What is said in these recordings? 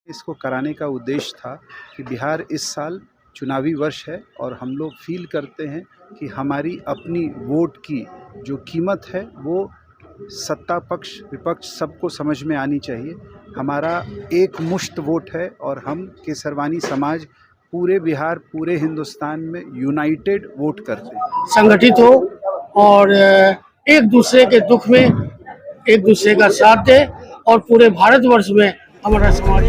इसको कराने का उद्देश्य था कि बिहार इस साल चुनावी वर्ष है और हम लोग फील करते हैं कि हमारी अपनी वोट की जो कीमत है वो सत्ता पक्ष विपक्ष सबको समझ में आनी चाहिए। हमारा एक मुश्त वोट है और हम केसरवानी समाज पूरे बिहार पूरे हिंदुस्तान में यूनाइटेड वोट करते हैं। संगठित हो और एक दूसरे के दुख में एक दूसरे का साथ दे और पूरे भारतवर्ष में हमारा समाज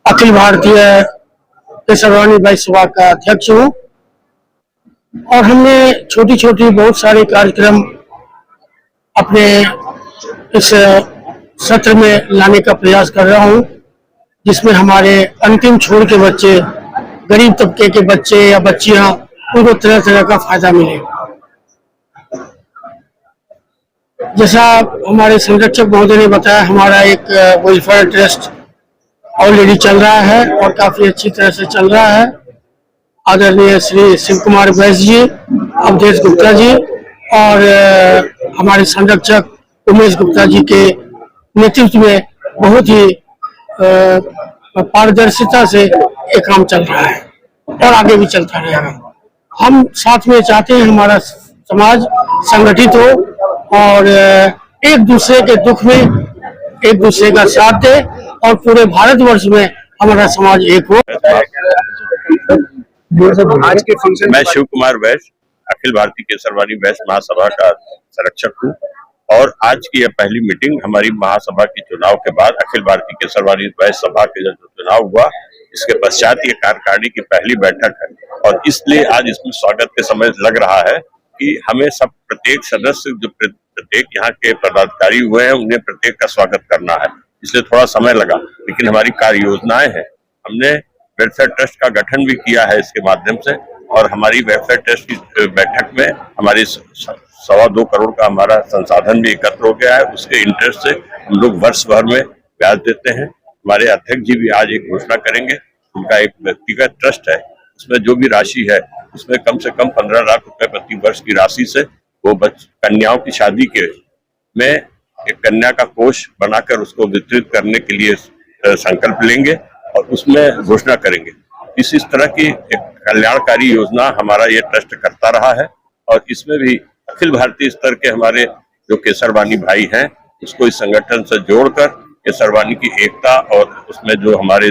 अखिल भारतीय केसरवानी वैश्य सभा का अध्यक्ष हूँ और हमने छोटी छोटी बहुत सारे कार्यक्रम अपने इस सत्र में लाने का प्रयास कर रहा हूँ, जिसमें हमारे अंतिम छोर के बच्चे, गरीब तबके के बच्चे या बच्चियां, उनको तरह तरह का फायदा मिले। जैसा हमारे संरक्षक महोदय ने बताया, हमारा एक वेलफेयर ट्रस्ट ऑलरेडी चल रहा है और काफी अच्छी तरह से चल रहा है। आदरणीय श्री शिव कुमार वैश्य जी, अवधेश गुप्ता जी और हमारे संरक्षक उमेश गुप्ता जी के नेतृत्व में बहुत ही पारदर्शिता से ये काम चल रहा है और आगे भी चलता रहेगा। हम साथ में चाहते हैं हमारा समाज संगठित हो और एक दूसरे के दुख में एक दूसरे का साथ दे और पूरे भारतवर्ष में हमारा समाज एक हो। आज के फंक्शन मैं शिव कुमार वैश्य, अखिल भारतीय केसरवानी वैश्य महासभा का संरक्षक हूँ और आज की यह पहली मीटिंग हमारी महासभा के चुनाव के बाद अखिल भारतीय केसरवानी वैश्य सभा के जो चुनाव हुआ, इसके पश्चात ये कार्यकारिणी की पहली बैठक है और इसलिए आज इसमें स्वागत के समय लग रहा है कि हमें सब प्रत्येक सदस्य जो प्रत्येक यहाँ के पदाधिकारी हुए हैं उन्हें प्रत्येक का स्वागत करना है, इसलिए थोड़ा समय लगा। लेकिन हमारी कार्य योजनाएं हैं, हमने वेलफेयर ट्रस्ट का गठन भी किया है इसके माध्यम से और हमारी वेलफेयर ट्रस्ट की बैठक में हमारी 2.25 करोड़ का हमारा संसाधन भी एकत्र हो गया है। उसके इंटरेस्ट से हम लोग वर्ष भर में ब्याज देते हैं। हमारे अध्यक्ष जी भी आज एक घोषणा करेंगे, उनका एक व्यक्तिगत ट्रस्ट है, उसमें जो भी राशि है उसमें कम से कम 15 लाख रुपए प्रति वर्ष की राशि से वो कन्याओं की शादी के में एक कन्या का कोष बनाकर उसको वितरित करने के लिए संकल्प लेंगे और उसमें घोषणा करेंगे। इस तरह की एक कल्याणकारी योजना हमारा ये ट्रस्ट करता रहा है और इसमें भी अखिल भारतीय स्तर के हमारे जो केसरवानी भाई हैं उसको इस संगठन से जोड़कर केसरवानी की एकता और उसमें जो हमारे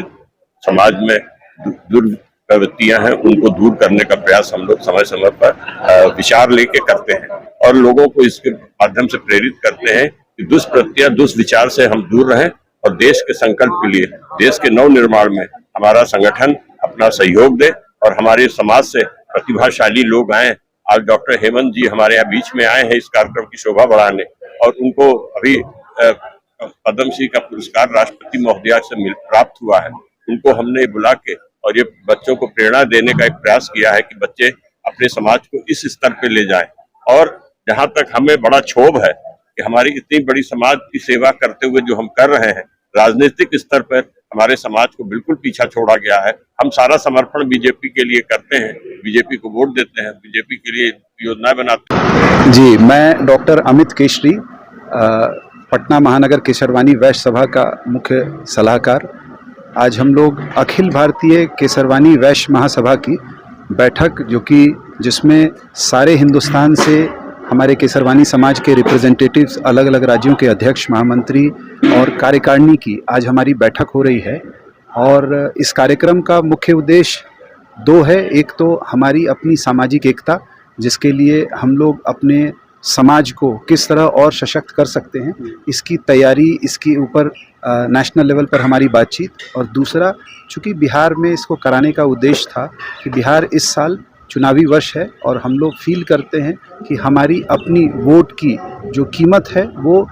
समाज में दुर्प्रवृत्तियां हैं उनको दूर करने का प्रयास हम लोग समय समय पर विचार लेके करते हैं और लोगों को इसके माध्यम से प्रेरित करते हैं कि दुष्प्रवृत्तियां दुष्विचार से हम दूर रहें और देश के संकल्प के लिए, देश के नव निर्माण में हमारा संगठन अपना सहयोग दे और हमारे समाज से प्रतिभाशाली लोग आए। आज डॉक्टर हेमंत जी हमारे यहाँ बीच में आए हैं इस कार्यक्रम की शोभा बढ़ाने और उनको अभी पद्मश्री का पुरस्कार राष्ट्रपति महोदया से प्राप्त हुआ है। उनको हमने बुला के और ये बच्चों को प्रेरणा देने का एक प्रयास किया है कि बच्चे अपने समाज को इस स्तर पे ले जाएं और जहां तक हमें बड़ा क्षोभ है कि हमारी इतनी बड़ी समाज की सेवा करते हुए जो हम कर रहे हैं, राजनीतिक स्तर पर हमारे समाज को बिल्कुल पीछा छोड़ा गया है। हम सारा समर्पण बीजेपी के लिए करते हैं, बीजेपी को वोट देते हैं, बीजेपी के लिए योजनाएं बनाते हैं। जी, मैं डॉक्टर अमित केशरी, पटना महानगर केसरवानी वैश्य सभा का मुख्य सलाहकार। आज हम लोग अखिल भारतीय केसरवानी वैश्य महासभा की बैठक जिसमें सारे हिंदुस्तान से हमारे केसरवानी समाज के रिप्रेजेंटेटिव्स, अलग अलग राज्यों के अध्यक्ष, महामंत्री और कार्यकारिणी की आज हमारी बैठक हो रही है और इस कार्यक्रम का मुख्य उद्देश्य 2 है। एक तो हमारी अपनी सामाजिक एकता, जिसके लिए हम लोग अपने समाज को किस तरह और सशक्त कर सकते हैं, इसकी तैयारी, इसके ऊपर नेशनल लेवल पर हमारी बातचीत। और दूसरा, चूँकि बिहार में इसको कराने का उद्देश्य था कि बिहार इस साल चुनावी वर्ष है और हम लोग फील करते हैं कि हमारी अपनी वोट की जो कीमत है वो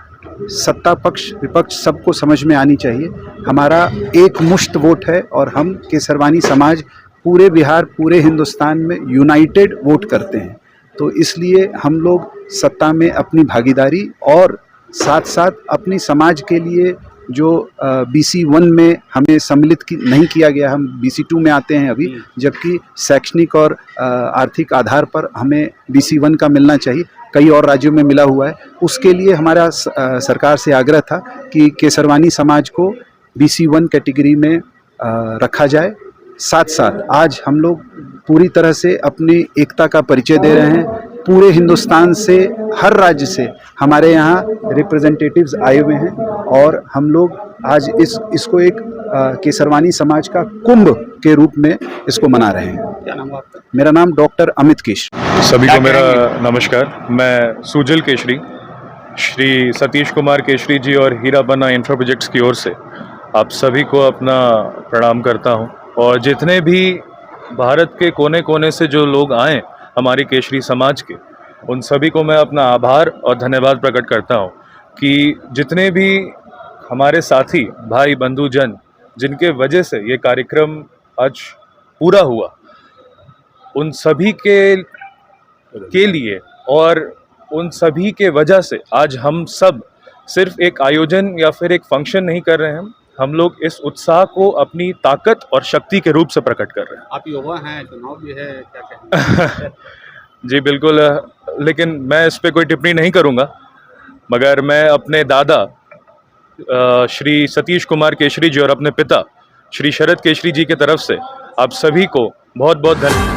सत्ता पक्ष विपक्ष सबको समझ में आनी चाहिए। हमारा एक मुश्त वोट है और हम केसरवानी समाज पूरे बिहार पूरे हिंदुस्तान में यूनाइटेड वोट करते हैं। तो इसलिए हम लोग सत्ता में अपनी भागीदारी और साथ साथ अपनी समाज के लिए जो BC1 में हमें सम्मिलित नहीं किया गया, हम BC2 में आते हैं अभी, जबकि शैक्षणिक और आर्थिक आधार पर हमें BC1 का मिलना चाहिए, कई और राज्यों में मिला हुआ है। उसके लिए हमारा सरकार से आग्रह था कि केसरवानी समाज को BC1 कैटेगरी में रखा जाए। साथ साथ आज हम लोग पूरी तरह से अपनी एकता का परिचय दे रहे हैं। पूरे हिंदुस्तान से, हर राज्य से हमारे यहाँ रिप्रेजेंटेटिव्स आए हुए हैं और हम लोग आज इसको एक केसरवानी समाज का कुंभ के रूप में इसको मना रहे हैं। क्या नाम है आपका? मेरा नाम डॉक्टर अमित केशरी। सभी को मेरा नमस्कार। मैं सुजल केशरी, श्री सतीश कुमार केशरी जी और हीरा बना इंफ्रा प्रोजेक्ट्स की ओर से आप सभी को अपना प्रणाम करता हूं। और जितने भी भारत के कोने कोने से जो लोग आए हमारी केशरी समाज के, उन सभी को मैं अपना आभार और धन्यवाद प्रकट करता हूं कि जितने भी हमारे साथी भाई बंधुजन जिनके वजह से ये कार्यक्रम आज पूरा हुआ, उन सभी के लिए और उन सभी के वजह से आज हम सब सिर्फ एक आयोजन या फिर एक फंक्शन नहीं कर रहे हैं, हम लोग इस उत्साह को अपनी ताकत और शक्ति के रूप से प्रकट कर रहे हैं। आप युवा हैं, चुनाव भी है, क्या कहेंगे? जी बिल्कुल, लेकिन मैं इस पे कोई टिप्पणी नहीं करूंगा, मगर मैं अपने दादा श्री सतीश कुमार केशरी जी और अपने पिता श्री शरद केशरी जी की तरफ से आप सभी को बहुत बहुत धन्यवाद।